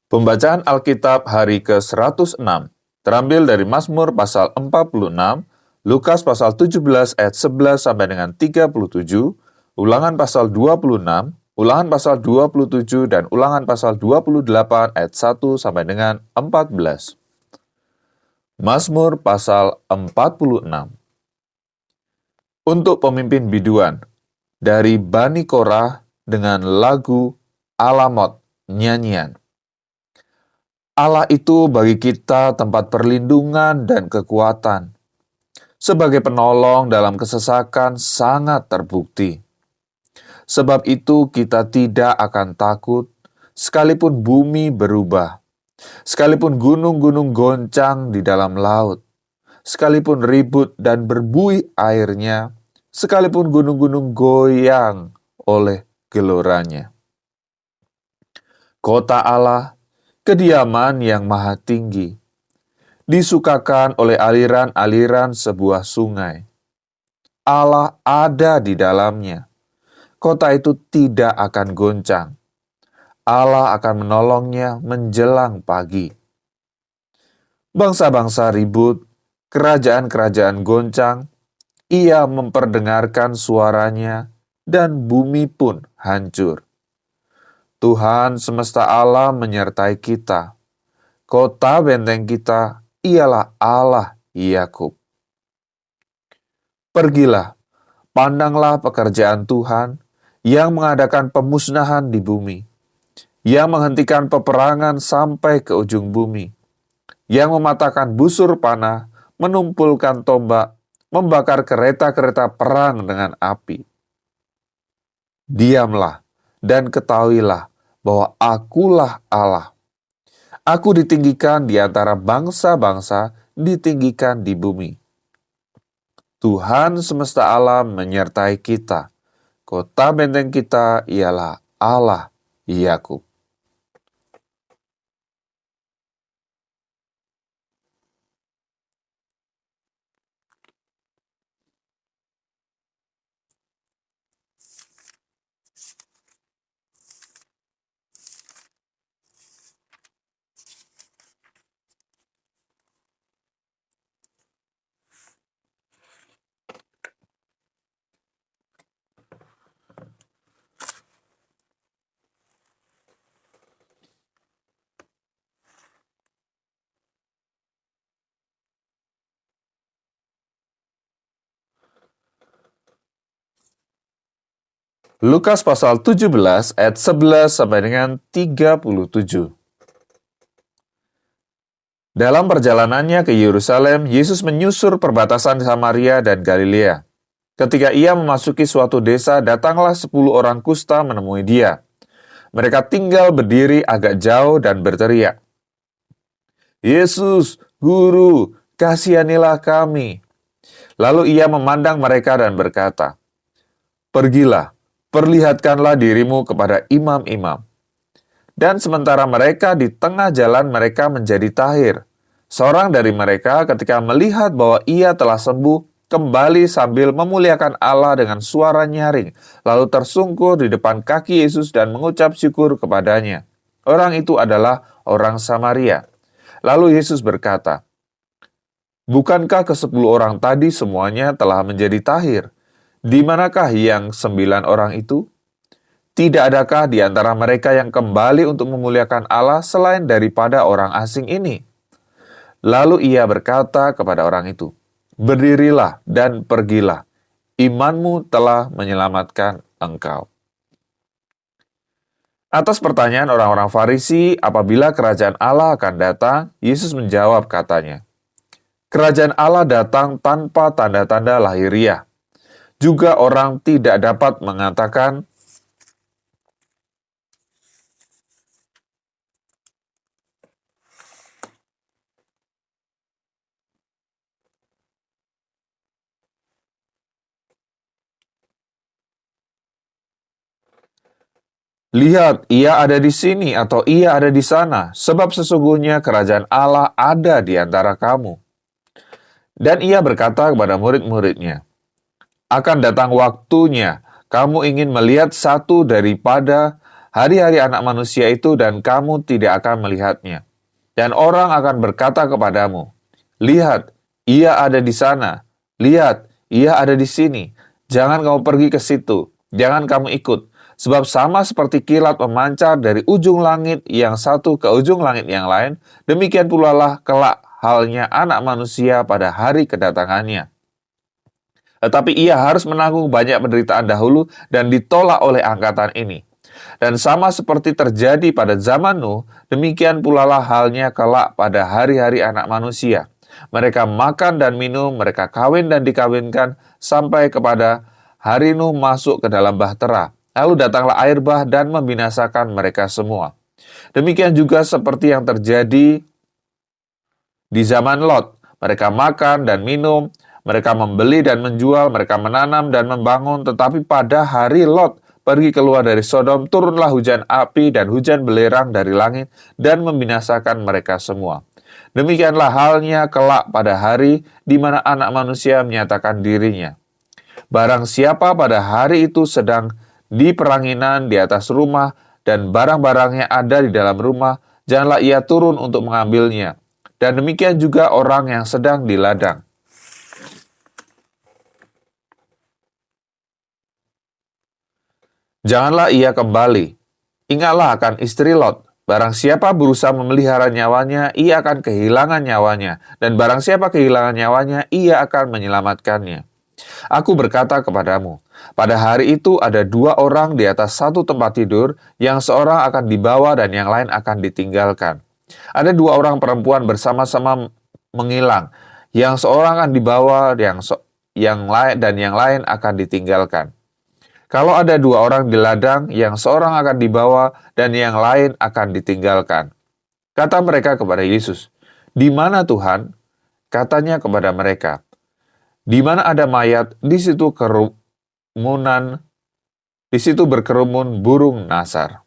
Pembacaan Alkitab hari ke-106 terambil dari Mazmur pasal 46, Lukas pasal 17 ayat 11 sampai dengan 37, Ulangan pasal 26, Ulangan pasal 27 dan Ulangan pasal 28 ayat 1 sampai dengan 14. Mazmur pasal 46. Untuk pemimpin biduan dari Bani Korah dengan lagu Alamot nyanyian. Allah itu bagi kita tempat perlindungan dan kekuatan. Sebagai penolong dalam kesesakan sangat terbukti. Sebab itu kita tidak akan takut, sekalipun bumi berubah, sekalipun gunung-gunung goncang di dalam laut, sekalipun ribut dan berbuih airnya, sekalipun gunung-gunung goyang oleh geloranya. Kota Allah, kediaman yang maha tinggi, disukakan oleh aliran-aliran sebuah sungai. Allah ada di dalamnya. Kota itu tidak akan goncang. Allah akan menolongnya menjelang pagi. Bangsa-bangsa ribut, kerajaan-kerajaan goncang, ia memperdengarkan suaranya, dan bumi pun hancur. Tuhan semesta alam menyertai kita. Kota benteng kita ialah Allah Yakub. Pergilah, pandanglah pekerjaan Tuhan yang mengadakan pemusnahan di bumi, yang menghentikan peperangan sampai ke ujung bumi, yang mematahkan busur panah, menumpulkan tombak, membakar kereta-kereta perang dengan api. Diamlah dan ketahuilah bahwa akulah Allah. Aku ditinggikan di antara bangsa-bangsa, ditinggikan di bumi. Tuhan semesta alam menyertai kita. Kota benteng kita ialah Allah Yakub. Lukas pasal 17 ayat 11 sampai dengan 37. Dalam perjalanannya ke Yerusalem, Yesus menyusur perbatasan Samaria dan Galilea. Ketika ia memasuki suatu desa, datanglah 10 orang kusta menemui dia. Mereka tinggal berdiri agak jauh dan berteriak, "Yesus, Guru, kasihanilah kami." Lalu ia memandang mereka dan berkata, "Pergilah, perlihatkanlah dirimu kepada imam-imam." Dan sementara mereka di tengah jalan, mereka menjadi tahir. Seorang dari mereka ketika melihat bahwa ia telah sembuh, kembali sambil memuliakan Allah dengan suara nyaring, lalu tersungkur di depan kaki Yesus dan mengucap syukur kepadanya. Orang itu adalah orang Samaria. Lalu Yesus berkata, "Bukankah ke-10 orang tadi semuanya telah menjadi tahir? Di manakah yang 9 orang itu? Tidak adakah di antara mereka yang kembali untuk memuliakan Allah selain daripada orang asing ini?" Lalu ia berkata kepada orang itu, "Berdirilah dan pergilah, imanmu telah menyelamatkan engkau." Atas pertanyaan orang-orang Farisi apabila kerajaan Allah akan datang, Yesus menjawab katanya, "Kerajaan Allah datang tanpa tanda-tanda lahiriah. Juga orang tidak dapat mengatakan, lihat, ia ada di sini atau ia ada di sana, sebab sesungguhnya kerajaan Allah ada di antara kamu." Dan ia berkata kepada murid-muridnya, "Akan datang waktunya, kamu ingin melihat satu daripada hari-hari anak manusia itu dan kamu tidak akan melihatnya. Dan orang akan berkata kepadamu, lihat, ia ada di sana. Lihat, ia ada di sini. Jangan kamu pergi ke situ. Jangan kamu ikut. Sebab sama seperti kilat memancar dari ujung langit yang satu ke ujung langit yang lain, demikian pula lah kelak halnya anak manusia pada hari kedatangannya. Tetapi ia harus menanggung banyak penderitaan dahulu dan ditolak oleh angkatan ini. Dan sama seperti terjadi pada zaman Nuh, demikian pula lah halnya kelak pada hari-hari anak manusia. Mereka makan dan minum, mereka kawin dan dikawinkan, sampai kepada hari Nuh masuk ke dalam bahtera. Lalu datanglah air bah dan membinasakan mereka semua. Demikian juga seperti yang terjadi di zaman Lot. Mereka makan dan minum, mereka membeli dan menjual, mereka menanam dan membangun, tetapi pada hari Lot pergi keluar dari Sodom, turunlah hujan api dan hujan belerang dari langit dan membinasakan mereka semua. Demikianlah halnya kelak pada hari di mana anak manusia menyatakan dirinya. Barang siapa pada hari itu sedang di peranginan di atas rumah dan barang-barangnya ada di dalam rumah, janganlah ia turun untuk mengambilnya. Dan demikian juga orang yang sedang di ladang. Janganlah ia kembali. Ingatlah akan istri Lot. Barang siapa berusaha memelihara nyawanya, ia akan kehilangan nyawanya. Dan barang siapa kehilangan nyawanya, ia akan menyelamatkannya. Aku berkata kepadamu, pada hari itu ada dua orang di atas satu tempat tidur, yang seorang akan dibawa dan yang lain akan ditinggalkan. Ada dua orang perempuan bersama-sama menghilang, yang seorang akan dibawa, yang lain akan ditinggalkan. Kalau ada dua orang di ladang, yang seorang akan dibawa dan yang lain akan ditinggalkan. Kata mereka kepada Yesus, "Di mana Tuhan?" Katanya kepada mereka, "Di mana ada mayat, di situ berkerumun burung nasar."